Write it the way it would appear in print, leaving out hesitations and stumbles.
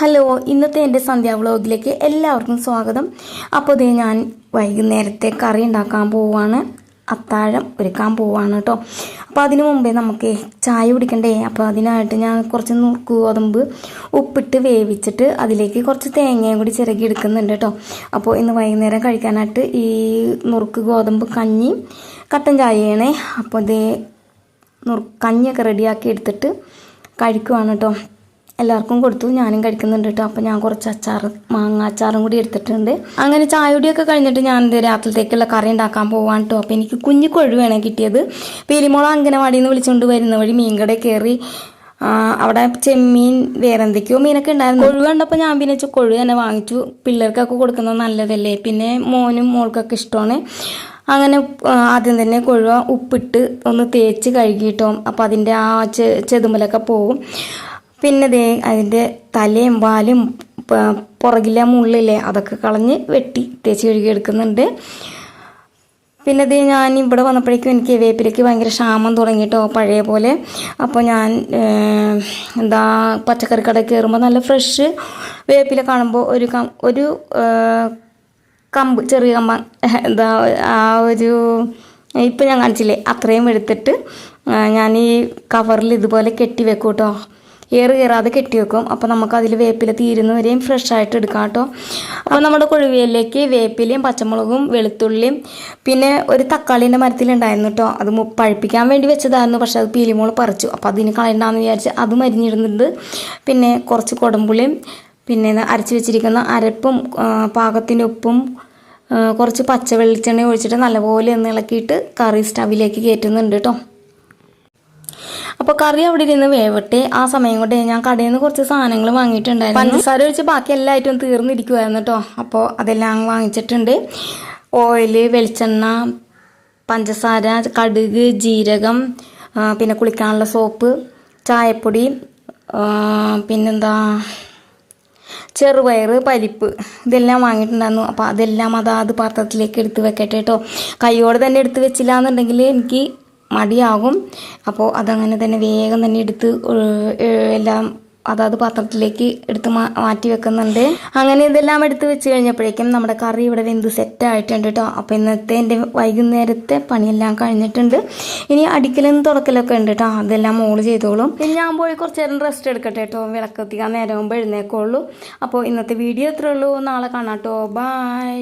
Hello, ഇന്നത്തെ എൻ്റെ സന്ധ്യ വ്ളോഗിലേക്ക് എല്ലാവർക്കും സ്വാഗതം. അപ്പോൾ ഇതേ ഞാൻ വൈകുന്നേരത്തെ കറി ഉണ്ടാക്കാൻ പോവുകയാണ്. അത്താഴം ഒരുക്കാൻ പോവുകയാണ് കേട്ടോ. അപ്പോൾ അതിനു മുമ്പേ നമുക്ക് ചായ കുടിക്കണ്ടേ. അപ്പോൾ അതിനായിട്ട് ഞാൻ കുറച്ച് നുറുക്ക് ഗോതമ്പ് ഉപ്പിട്ട് വേവിച്ചിട്ട് അതിലേക്ക് കുറച്ച് തേങ്ങയും കൂടി ചിരകി എടുക്കുന്നുണ്ട് കേട്ടോ. അപ്പോൾ ഇന്ന് വൈകുന്നേരം കഴിക്കാനായിട്ട് ഈ നുറുക്ക് ഗോതമ്പ് കഞ്ഞി കട്ടൻ ചായയാണ്. അപ്പോൾ ഇതേ കഞ്ഞിയൊക്കെ റെഡിയാക്കി എടുത്തിട്ട് കഴിക്കുവാണ് കേട്ടോ. എല്ലാവർക്കും കൊടുത്തു, ഞാനും കഴിക്കുന്നുണ്ട് കേട്ടോ. അപ്പോൾ ഞാൻ കുറച്ച് മാങ്ങ അച്ചാറും കൂടി എടുത്തിട്ടുണ്ട്. അങ്ങനെ ചായയുടെയൊക്കെ കഴിഞ്ഞിട്ട് ഞാൻ രാത്രിത്തേക്കുള്ള കറി ഉണ്ടാക്കാൻ പോവാൻ കേട്ടോ. അപ്പോൾ എനിക്ക് കുഞ്ഞു കൊഴുവാണ് കിട്ടിയത്. പീലിമോള അങ്കനവാടിയിൽ നിന്ന് വിളിച്ചുകൊണ്ട് വരുന്ന വഴി മീൻകട കയറി അവിടെ ചെമ്മീൻ വേറെ എന്തൊക്കെയോ മീനൊക്കെ ഉണ്ടായിരുന്നു. കൊഴുവ് കണ്ടപ്പോൾ ഞാൻ പിന്നെ കൊഴുവ് തന്നെ വാങ്ങിച്ചു. പിള്ളേർക്കൊക്കെ കൊടുക്കുന്നത് നല്ലതല്ലേ, പിന്നെ മോനും മോൾക്കൊക്കെ ഇഷ്ടമാണ്. അങ്ങനെ ആദ്യം തന്നെ കൊഴുവ ഉപ്പിട്ട് ഒന്ന് തേച്ച് കഴുകിയിട്ടോ. അപ്പോൾ അതിൻ്റെ ആ ചെതുമ്പലൊക്കെ പോവും. പിന്നെ അതിൻ്റെ തലയും വാലും പുറകിലെ മുള്ളില്ലേ അതൊക്കെ കളഞ്ഞ് വെട്ടി തേച്ച് കഴുകി എടുക്കുന്നുണ്ട്. പിന്നെ ഞാൻ ഇവിടെ വന്നപ്പോഴേക്കും എനിക്ക് വേപ്പിലേക്ക് ഭയങ്കര ക്ഷാമം തുടങ്ങിയിട്ടോ, പഴയ പോലെ. അപ്പോൾ ഞാൻ പച്ചക്കറി കടയിൽ കയറുമ്പോൾ നല്ല ഫ്രഷ് വേപ്പില കാണുമ്പോൾ ഒരു കമ്പ്, ചെറിയ കമ്പ ആ ഒരു ഇപ്പം ഞാൻ കാണിച്ചില്ലേ അത്രയും എടുത്തിട്ട് ഞാൻ ഈ കവറിൽ ഇതുപോലെ കെട്ടി വെക്കും കേട്ടോ. കയറാതെ കെട്ടി വെക്കും. അപ്പോൾ നമുക്കതിൽ വേപ്പില തീരുന്നവരെയും ഫ്രഷായിട്ട് എടുക്കാം കേട്ടോ. അപ്പോൾ നമ്മുടെ കൊഴുവിയലേക്ക് വേപ്പിലയും പച്ചമുളകും വെളുത്തുള്ളിയും പിന്നെ ഒരു തക്കാളീൻ്റെ മരത്തിലുണ്ടായിരുന്നു കേട്ടോ. അത് പഴുപ്പിക്കാൻ വേണ്ടി വെച്ചതായിരുന്നു, പക്ഷെ അത് പീലിമോൾ പറിച്ചു. അപ്പോൾ അതിന് കളയണ്ടാന്ന് വിചാരിച്ച് അത് മരിഞ്ഞിടുന്നുണ്ട്. പിന്നെ കുറച്ച് കുടമ്പുളിയും പിന്നെ അരച്ച് വെച്ചിരിക്കുന്ന അരപ്പും പാകത്തിന് ഉപ്പും കുറച്ച് പച്ച വെളിച്ചെണ്ണ ഒഴിച്ചിട്ട് നല്ലപോലെ ഒന്ന് ഇളക്കിയിട്ട് കറി സ്റ്റവിലേക്ക് കയറ്റുന്നുണ്ട് കേട്ടോ. അപ്പോൾ കറി അവിടെ ഇരുന്ന് വേവട്ടെ. ആ സമയം കൊണ്ട് ഞാൻ കടയിൽ നിന്ന് കുറച്ച് സാധനങ്ങൾ വാങ്ങിയിട്ടുണ്ടായിരുന്നു. പഞ്ചസാര ഒഴിച്ച് ബാക്കി എല്ലാ ഐറ്റവും തീർന്നിരിക്കുമായിരുന്നു കേട്ടോ. അപ്പോൾ അതെല്ലാം വാങ്ങിച്ചിട്ടുണ്ട്. ഓയിൽ, വെളിച്ചെണ്ണ, പഞ്ചസാര, കടുക്, ജീരകം, പിന്നെ കുളിക്കാനുള്ള സോപ്പ്, ചായപ്പൊടി, പിന്നെന്താ ചെറുപയർ, പരിപ്പ്, ഇതെല്ലാം വാങ്ങിയിട്ടുണ്ടായിരുന്നു. അപ്പോൾ അതെല്ലാം അതാത് പാത്രത്തിലേക്ക് എടുത്ത് വെക്കട്ടെ കേട്ടോ. കൈയോടെ തന്നെ എടുത്ത് വെച്ചില്ല എന്നുണ്ടെങ്കിൽ എനിക്ക് മടിയാകും. അപ്പോൾ അതങ്ങനെ തന്നെ വേഗം തന്നെ എടുത്ത് എല്ലാം അതാത് പാത്രത്തിലേക്ക് എടുത്ത് മാറ്റി വെക്കുന്നുണ്ട്. അങ്ങനെ ഇതെല്ലാം എടുത്ത് വെച്ച് കഴിഞ്ഞപ്പോഴേക്കും നമ്മുടെ കറി ഇവിടെ വെന്ത് സെറ്റായിട്ടുണ്ട് കേട്ടോ. അപ്പോൾ ഇന്നത്തെ എൻ്റെ വൈകുന്നേരത്തെ പണിയെല്ലാം കഴിഞ്ഞിട്ടുണ്ട്. ഇനി അടിക്കലും തുടക്കലൊക്കെ ഉണ്ട് കേട്ടോ. അതെല്ലാം മോള് ചെയ്തോളും. പിന്നെ ഞാൻ പോയി കുറച്ച് നേരം റെസ്റ്റ് എടുക്കട്ടെ കേട്ടോ. വിളക്കെത്തിക്കാൻ നേരമാകുമ്പോൾ എഴുന്നേക്കുള്ളൂ. അപ്പോൾ ഇന്നത്തെ വീഡിയോ ഇത്രയേ ഉള്ളൂ. നാളെ കാണാം കേട്ടോ. ബൈ.